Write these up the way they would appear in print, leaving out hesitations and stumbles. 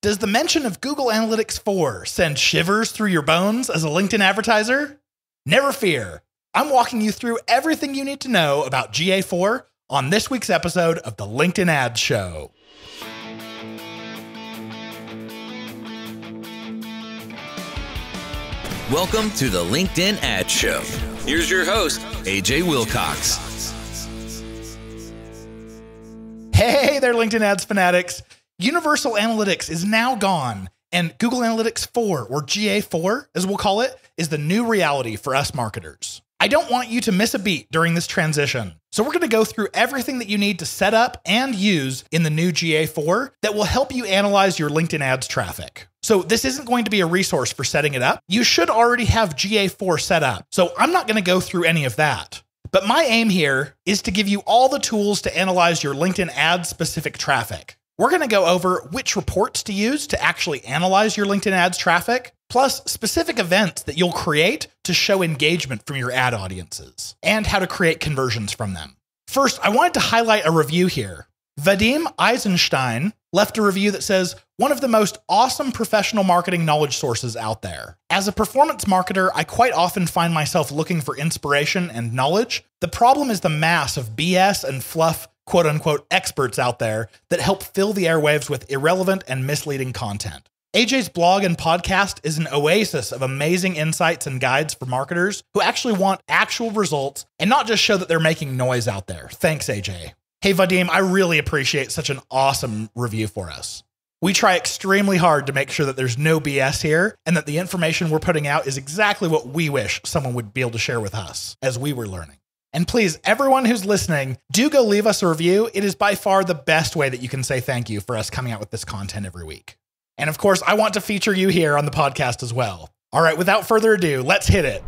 Does the mention of Google Analytics 4 send shivers through your bones as a LinkedIn advertiser? Never fear. I'm walking you through everything you need to know about GA4 on this week's episode of the LinkedIn Ads Show. Welcome to the LinkedIn Ads Show. Here's your host, AJ Wilcox. Hey there, LinkedIn Ads fanatics. Universal Analytics is now gone, and Google Analytics 4, or GA4, as we'll call it, is the new reality for us marketers. I don't want you to miss a beat during this transition, so we're going to go through everything that you need to set up and use in the new GA4 that will help you analyze your LinkedIn ads traffic. So this isn't going to be a resource for setting it up. You should already have GA4 set up, so I'm not going to go through any of that. But my aim here is to give you all the tools to analyze your LinkedIn ad-specific traffic. We're going to go over which reports to use to actually analyze your LinkedIn ads traffic, plus specific events that you'll create to show engagement from your ad audiences, and how to create conversions from them. First, I wanted to highlight a review here. Vadim Eisenstein left a review that says, one of the most awesome professional marketing knowledge sources out there. As a performance marketer, I quite often find myself looking for inspiration and knowledge. The problem is the mass of BS and fluff quote unquote experts out there that help fill the airwaves with irrelevant and misleading content. AJ's blog and podcast is an oasis of amazing insights and guides for marketers who actually want actual results and not just show that they're making noise out there. Thanks, AJ. Hey, Vadim, I really appreciate such an awesome review for us. We try extremely hard to make sure that there's no BS here and that the information we're putting out is exactly what we wish someone would be able to share with us as we were learning. And please, everyone who's listening, do go leave us a review. It is by far the best way that you can say thank you for us coming out with this content every week. And of course, I want to feature you here on the podcast as well. All right, without further ado, let's hit it.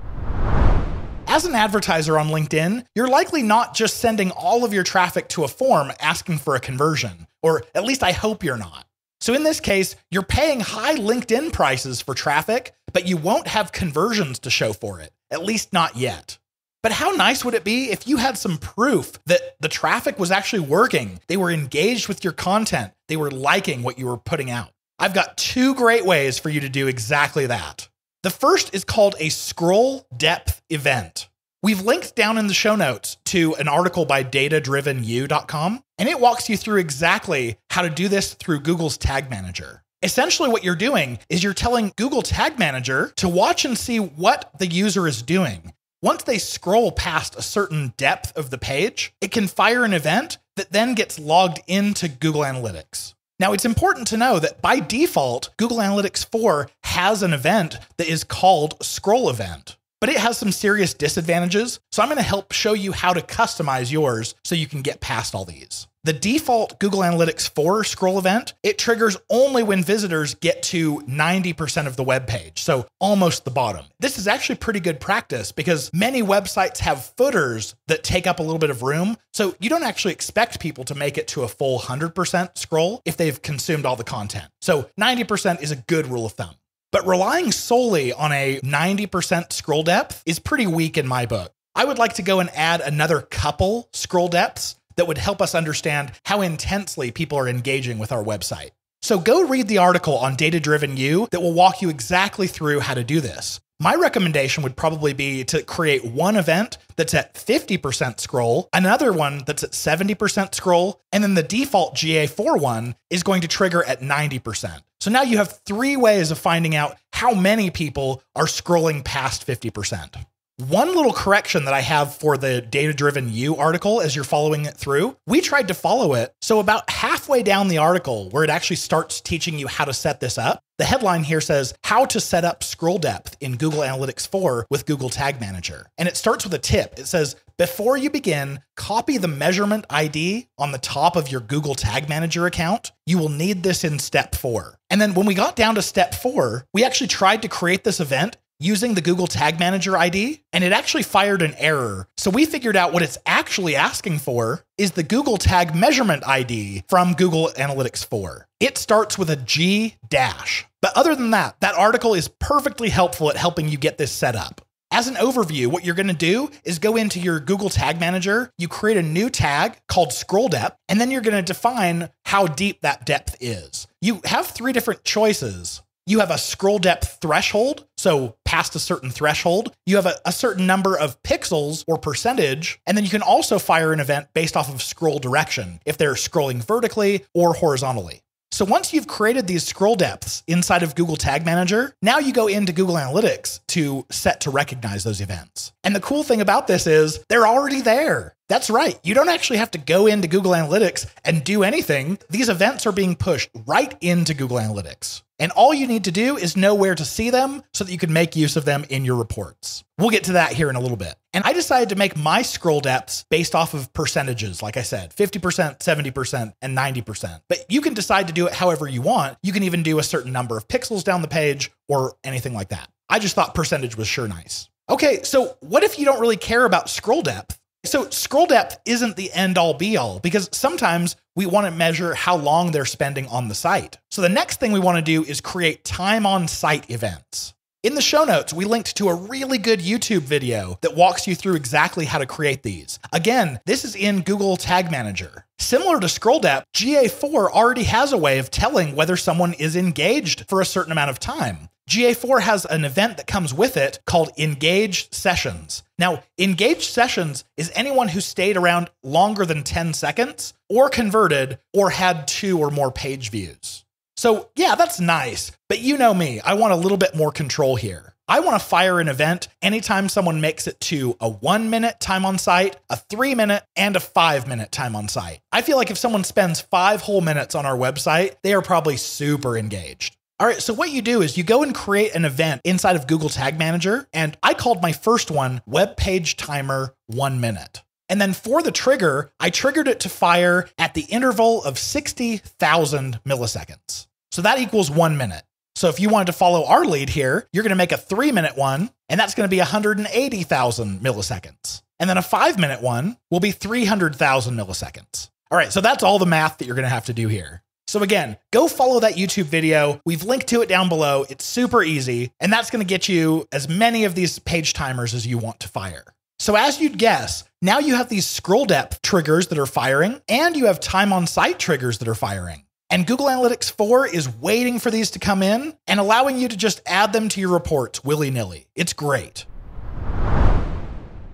As an advertiser on LinkedIn, you're likely not just sending all of your traffic to a form asking for a conversion, or at least I hope you're not. So in this case, you're paying high LinkedIn prices for traffic, but you won't have conversions to show for it, at least not yet. But how nice would it be if you had some proof that the traffic was actually working? They were engaged with your content. They were liking what you were putting out. I've got two great ways for you to do exactly that. The first is called a scroll depth event. We've linked down in the show notes to an article by datadrivenyou.com, and it walks you through exactly how to do this through Google's Tag Manager. Essentially what you're doing is you're telling Google Tag Manager to watch and see what the user is doing. Once they scroll past a certain depth of the page, it can fire an event that then gets logged into Google Analytics. Now, it's important to know that by default, Google Analytics 4 has an event that is called Scroll Event, but it has some serious disadvantages. So I'm going to help show you how to customize yours so you can get past all these. The default Google Analytics 4 scroll event, it triggers only when visitors get to 90% of the web page, so almost the bottom. This is actually pretty good practice because many websites have footers that take up a little bit of room, so you don't actually expect people to make it to a full 100% scroll if they've consumed all the content. So 90% is a good rule of thumb. But relying solely on a 90% scroll depth is pretty weak in my book. I would like to go and add another couple scroll depths that would help us understand how intensely people are engaging with our website. So go read the article on Data Driven You that will walk you exactly through how to do this. My recommendation would probably be to create one event that's at 50% scroll, another one that's at 70% scroll, and then the default GA4 one is going to trigger at 90%. So now you have three ways of finding out how many people are scrolling past 50%. One little correction that I have for the Data Driven You article as you're following it through, we tried to follow it. So about halfway down the article where it actually starts teaching you how to set this up, the headline here says, how to set up scroll depth in Google Analytics 4 with Google Tag Manager. And it starts with a tip. It says, before you begin, copy the measurement ID on the top of your Google Tag Manager account. You will need this in step 4. And then when we got down to step 4, we actually tried to create this event using the Google Tag Manager ID, and it actually fired an error. So we figured out what it's actually asking for is the Google Tag Measurement ID from Google Analytics 4. It starts with a G-. But other than that, that article is perfectly helpful at helping you get this set up. As an overview, what you're going to do is go into your Google Tag Manager, you create a new tag called scroll depth, and then you're going to define how deep that depth is. You have 3 different choices. You have a scroll depth threshold, so past a certain threshold. You have a certain number of pixels or percentage, and then you can also fire an event based off of scroll direction, if they're scrolling vertically or horizontally. So once you've created these scroll depths inside of Google Tag Manager, now you go into Google Analytics to set to recognize those events. And the cool thing about this is they're already there. That's right. You don't actually have to go into Google Analytics and do anything. These events are being pushed right into Google Analytics. And all you need to do is know where to see them so that you can make use of them in your reports. We'll get to that here in a little bit. And I decided to make my scroll depths based off of percentages, like I said, 50%, 70%, and 90%. But you can decide to do it however you want. You can even do a certain number of pixels down the page or anything like that. I just thought percentage was sure nice. Okay, so what if you don't really care about scroll depth? So scroll depth isn't the end all be all, because sometimes we want to measure how long they're spending on the site. So the next thing we want to do is create time on site events. In the show notes, we linked to a really good YouTube video that walks you through exactly how to create these. Again, this is in Google Tag Manager. Similar to scroll depth, GA4 already has a way of telling whether someone is engaged for a certain amount of time. GA4 has an event that comes with it called Engaged Sessions. Now, Engaged Sessions is anyone who stayed around longer than 10 seconds or converted or had 2 or more page views. So yeah, that's nice, but you know me, I want a little bit more control here. I want to fire an event anytime someone makes it to a 1-minute time on site, a 3-minute, and a 5-minute time on site. I feel like if someone spends 5 whole minutes on our website, they are probably super engaged. All right, so what you do is you go and create an event inside of Google Tag Manager, and I called my first one Web Page Timer 1 minute. And then for the trigger, I triggered it to fire at the interval of 60,000 milliseconds. So that equals 1 minute. So if you wanted to follow our lead here, you're going to make a 3-minute one, and that's going to be 180,000 milliseconds. And then a 5-minute one will be 300,000 milliseconds. All right, so that's all the math that you're going to have to do here. So again, go follow that YouTube video. We've linked to it down below. It's super easy, and that's going to get you as many of these page timers as you want to fire. So as you'd guess, now you have these scroll depth triggers that are firing, and you have time on site triggers that are firing. And Google Analytics 4 is waiting for these to come in and allowing you to just add them to your reports willy-nilly. It's great.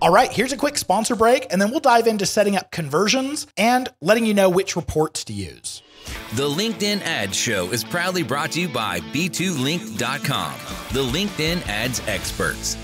All right, here's a quick sponsor break, and then we'll dive into setting up conversions and letting you know which reports to use. The LinkedIn Ads Show is proudly brought to you by B2Link.com, the LinkedIn ads experts.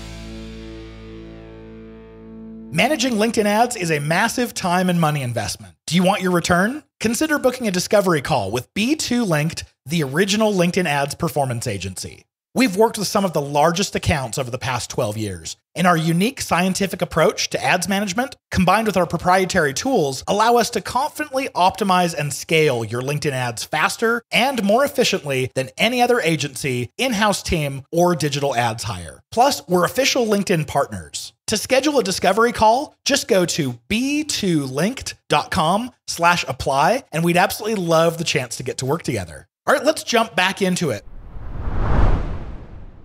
Managing LinkedIn ads is a massive time and money investment. Do you want your return? Consider booking a discovery call with B2Linked, the original LinkedIn ads performance agency. We've worked with some of the largest accounts over the past 12 years, and our unique scientific approach to ads management, combined with our proprietary tools, allow us to confidently optimize and scale your LinkedIn ads faster and more efficiently than any other agency, in-house team, or digital ads hire. Plus, we're official LinkedIn partners. To schedule a discovery call, just go to b2linked.com/apply, and we'd absolutely love the chance to get to work together. All right, let's jump back into it.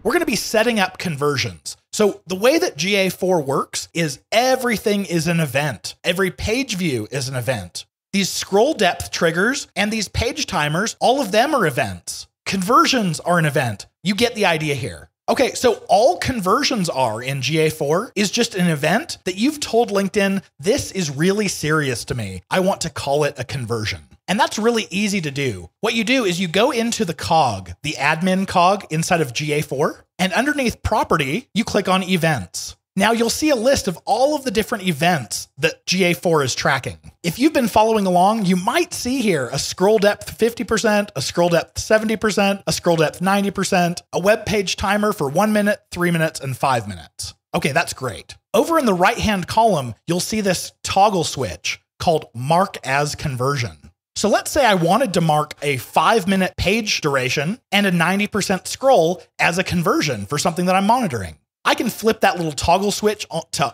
We're going to be setting up conversions. So the way that GA4 works is everything is an event. Every page view is an event. These scroll depth triggers and these page timers, all of them are events. Conversions are an event. You get the idea here. Okay, so all conversions are in GA4 is just an event that you've told LinkedIn, this is really serious to me. I want to call it a conversion. And that's really easy to do. What you do is you go into the cog, the admin cog inside of GA4, and underneath property, you click on events. Now you'll see a list of all of the different events that GA4 is tracking. If you've been following along, you might see here a scroll depth 50%, a scroll depth 70%, a scroll depth 90%, a web page timer for 1 minute, 3 minutes, and 5 minutes. Okay, that's great. Over in the right-hand column, you'll see this toggle switch called Mark as Conversion. So let's say I wanted to mark a 5-minute page duration and a 90% scroll as a conversion for something that I'm monitoring. I can flip that little toggle switch to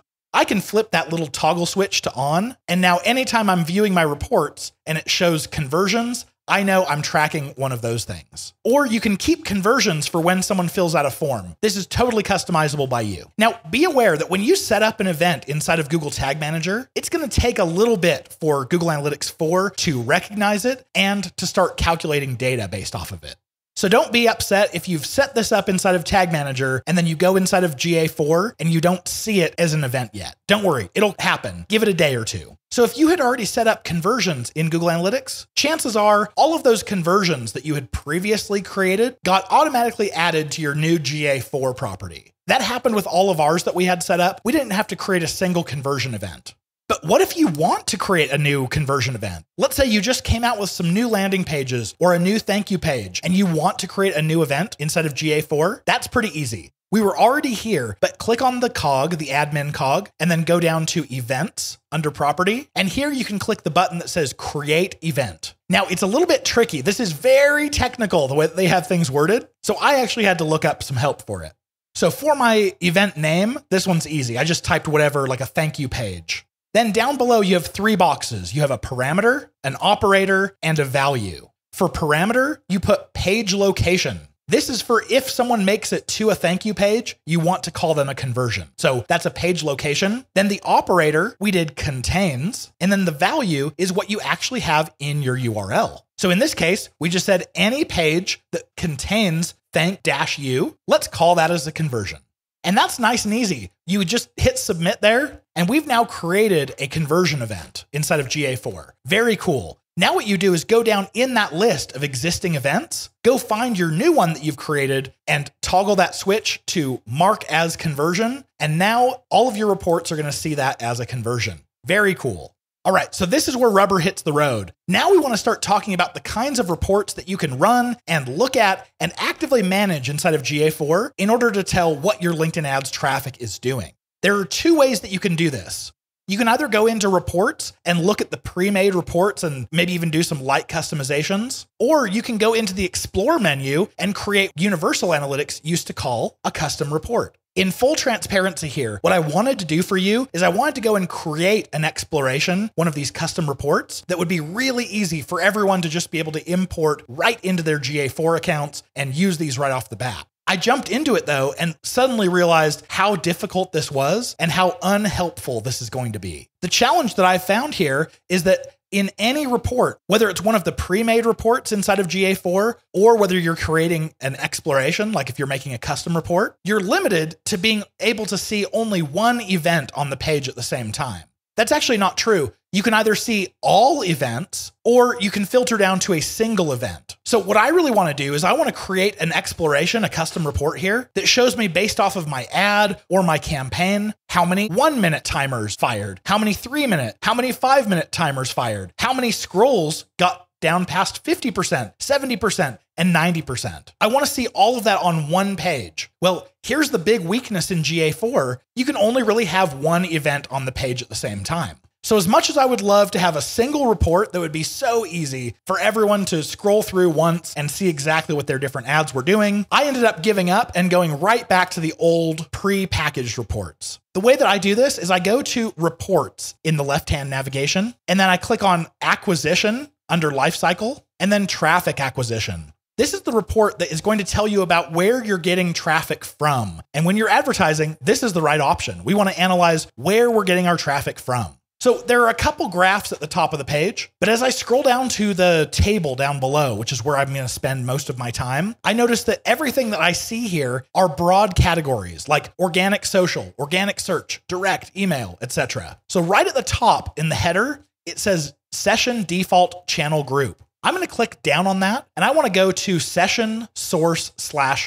on, and now anytime I'm viewing my reports and it shows conversions, I know I'm tracking one of those things. Or you can keep conversions for when someone fills out a form. This is totally customizable by you. Now, be aware that when you set up an event inside of Google Tag Manager, it's going to take a little bit for Google Analytics 4 to recognize it and to start calculating data based off of it. So don't be upset if you've set this up inside of Tag Manager and then you go inside of GA4 and you don't see it as an event yet. Don't worry, it'll happen. Give it a day or two. So if you had already set up conversions in Google Analytics, chances are all of those conversions that you had previously created got automatically added to your new GA4 property. That happened with all of ours that we had set up. We didn't have to create a single conversion event. But what if you want to create a new conversion event? Let's say you just came out with some new landing pages or a new thank you page and you want to create a new event inside of GA4. That's pretty easy. We were already here, but click on the cog, the admin cog, and then go down to events under property. And here you can click the button that says create event. Now it's a little bit tricky. This is very technical, the way that they have things worded. So I actually had to look up some help for it. So for my event name, this one's easy. I just typed whatever, like a thank you page. Then down below, you have 3 boxes. You have a parameter, an operator, and a value. For parameter, you put page location. This is for if someone makes it to a thank you page, you want to call them a conversion. So that's a page location. Then the operator, we did contains, and then the value is what you actually have in your URL. So in this case, we just said any page that contains thank-u, let's call that as a conversion. And that's nice and easy. You would just hit submit there, and we've now created a conversion event inside of GA4. Very cool. Now what you do is go down in that list of existing events, go find your new one that you've created and toggle that switch to mark as conversion. And now all of your reports are going to see that as a conversion. Very cool. All right, so this is where rubber hits the road. Now we want to start talking about the kinds of reports that you can run and look at and actively manage inside of GA4 in order to tell what your LinkedIn ads traffic is doing. There are 2 ways that you can do this. You can either go into reports and look at the pre-made reports and maybe even do some light customizations, or you can go into the Explore menu and create universal analytics used to call a custom report. In full transparency here, what I wanted to do for you is I wanted to go and create an exploration, one of these custom reports that would be really easy for everyone to just be able to import right into their GA4 accounts and use these right off the bat. I jumped into it though and suddenly realized how difficult this was and how unhelpful this is going to be. The challenge that I found here is that in any report, whether it's one of the pre-made reports inside of GA4 or whether you're creating an exploration, like if you're making a custom report, you're limited to being able to see only one event on the page at the same time. That's actually not true. You can either see all events or you can filter down to a single event. So what I really want to do is I want to create an exploration, a custom report here that shows me based off of my ad or my campaign, how many 1-minute timers fired, how many 3-minute, how many 5-minute timers fired, how many scrolls got down past 50%, 70%, and 90%. I want to see all of that on one page. Well, here's the big weakness in GA4. You can only really have one event on the page at the same time. So as much as I would love to have a single report that would be so easy for everyone to scroll through once and see exactly what their different ads were doing, I ended up giving up and going right back to the old pre-packaged reports. The way that I do this is I go to reports in the left-hand navigation, and then I click on acquisition under lifecycle, and then traffic acquisition. This is the report that is going to tell you about where you're getting traffic from. And when you're advertising, this is the right option. We want to analyze where we're getting our traffic from. So there are a couple graphs at the top of the page, but as I scroll down to the table down below, which is where I'm going to spend most of my time, I notice that everything that I see here are broad categories like organic social, organic search, direct, email, etc. So right at the top in the header, it says session default channel group. I'm going to click down on that and I want to go to session source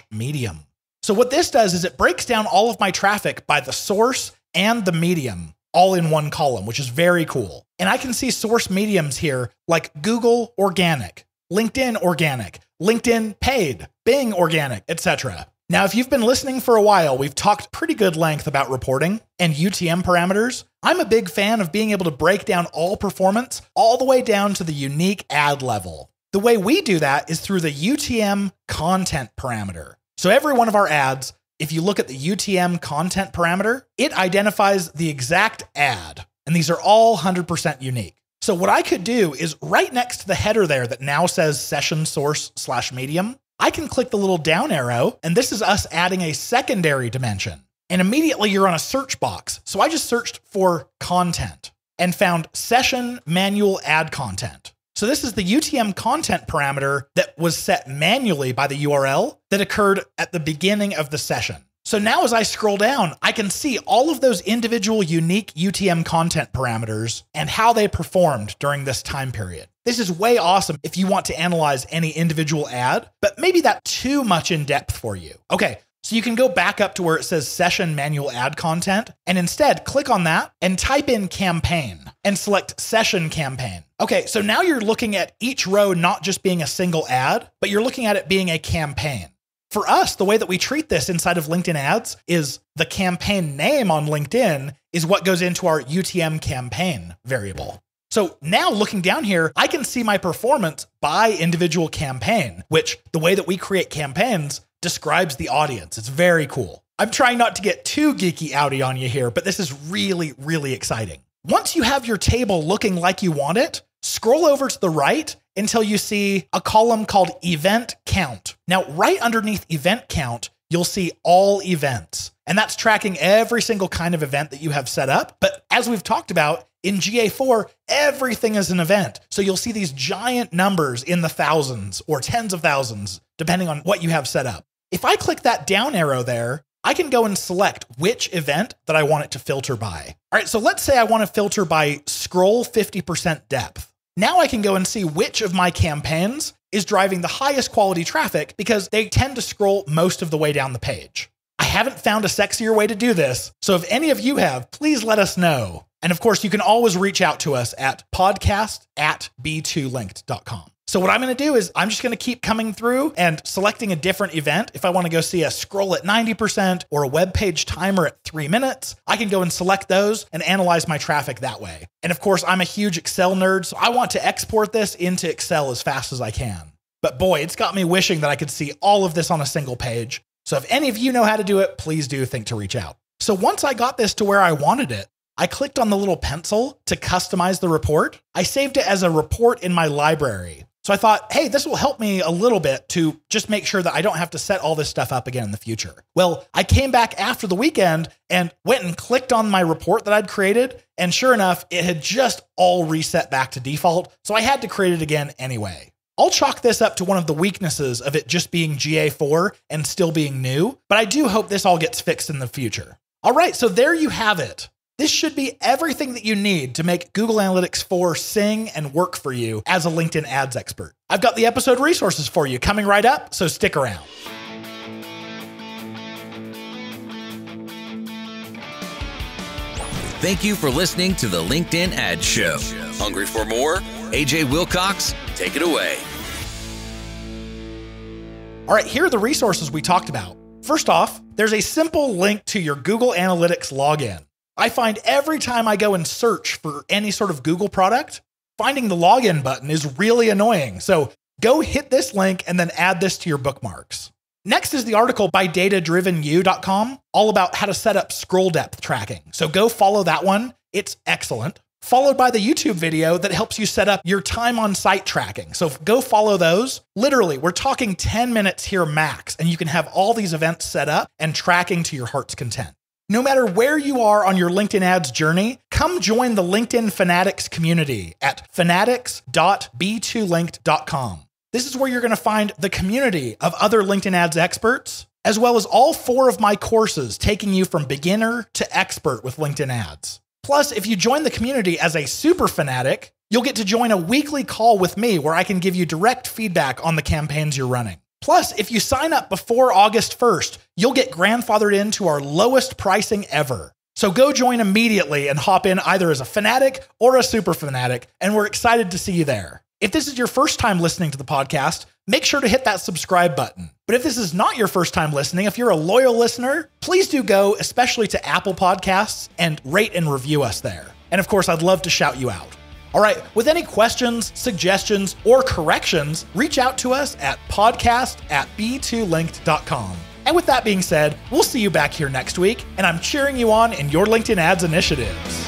/ medium. So what this does is it breaks down all of my traffic by the source and the medium, all in one column, which is very cool. And I can see source mediums here like Google organic, LinkedIn organic, LinkedIn paid, Bing organic, etc. Now, if you've been listening for a while, we've talked pretty good length about reporting and UTM parameters. I'm a big fan of being able to break down all performance all the way down to the unique ad level. The way we do that is through the UTM content parameter. So every one of our ads, if you look at the UTM content parameter, it identifies the exact ad. And these are all 100% unique. So what I could do is right next to the header there that now says session source/medium, I can click the little down arrow, and this is us adding a secondary dimension. And immediately you're on a search box. So I just searched for content and found session manual add content. So this is the UTM content parameter that was set manually by the URL that occurred at the beginning of the session. So now as I scroll down, I can see all of those individual unique UTM content parameters and how they performed during this time period. This is way awesome if you want to analyze any individual ad, but maybe that's too much in depth for you. Okay, so you can go back up to where it says session manual ad content and instead click on that and type in campaign and select session campaign. Okay, so now you're looking at each row not just being a single ad, but you're looking at it being a campaign. For us, the way that we treat this inside of LinkedIn ads is the campaign name on LinkedIn is what goes into our UTM campaign variable. So now looking down here, I can see my performance by individual campaign, which the way that we create campaigns describes the audience. It's very cool. I'm trying not to get too geeky outy on you here, but this is really, really exciting. Once you have your table looking like you want it, scroll over to the right until you see a column called event count. Now, right underneath event count, you'll see all events, and that's tracking every single kind of event that you have set up. But as we've talked about in GA4, everything is an event. So you'll see these giant numbers in the thousands or tens of thousands, depending on what you have set up. If I click that down arrow there, I can go and select which event that I want it to filter by. All right, so let's say I want to filter by scroll 50% depth. Now I can go and see which of my campaigns is driving the highest quality traffic because they tend to scroll most of the way down the page. I haven't found a sexier way to do this, so if any of you have, please let us know. And of course, you can always reach out to us at podcast@b2linked.com. So what I'm going to do is I'm just going to keep coming through and selecting a different event. If I want to go see a scroll at 90% or a web page timer at 3 minutes, I can go and select those and analyze my traffic that way. And of course, I'm a huge Excel nerd, so I want to export this into Excel as fast as I can. But boy, it's got me wishing that I could see all of this on a single page. So if any of you know how to do it, please do think to reach out. So once I got this to where I wanted it, I clicked on the little pencil to customize the report. I saved it as a report in my library. So I thought, hey, this will help me a little bit to just make sure that I don't have to set all this stuff up again in the future. Well, I came back after the weekend and went and clicked on my report that I'd created. And sure enough, it had just all reset back to default. So I had to create it again anyway. I'll chalk this up to one of the weaknesses of it just being GA4 and still being new, but I do hope this all gets fixed in the future. All right, so there you have it. This should be everything that you need to make Google Analytics 4 sing and work for you as a LinkedIn ads expert. I've got the episode resources for you coming right up, so stick around. Thank you for listening to the LinkedIn Ads Show. Hungry for more? AJ Wilcox, take it away. All right, here are the resources we talked about. First off, there's a simple link to your Google Analytics login. I find every time I go and search for any sort of Google product, finding the login button is really annoying. So go hit this link and then add this to your bookmarks. Next is the article by datadrivenyou.com, all about how to set up scroll depth tracking. So go follow that one. It's excellent. Followed by the YouTube video that helps you set up your time on site tracking. So go follow those. Literally, we're talking 10 minutes here max, and you can have all these events set up and tracking to your heart's content. No matter where you are on your LinkedIn ads journey, come join the LinkedIn Fanatics community at fanatics.b2linked.com. This is where you're going to find the community of other LinkedIn ads experts, as well as all 4 of my courses taking you from beginner to expert with LinkedIn ads. Plus, if you join the community as a super fanatic, you'll get to join a weekly call with me where I can give you direct feedback on the campaigns you're running. Plus, if you sign up before August 1st, you'll get grandfathered into our lowest pricing ever. So go join immediately and hop in either as a fanatic or a super fanatic, and we're excited to see you there. If this is your first time listening to the podcast, make sure to hit that subscribe button. But if this is not your first time listening, if you're a loyal listener, please do go, especially to Apple Podcasts, and rate and review us there. And of course, I'd love to shout you out. All right, with any questions, suggestions, or corrections, reach out to us at podcast@b2linked.com. And with that being said, we'll see you back here next week, and I'm cheering you on in your LinkedIn ads initiatives.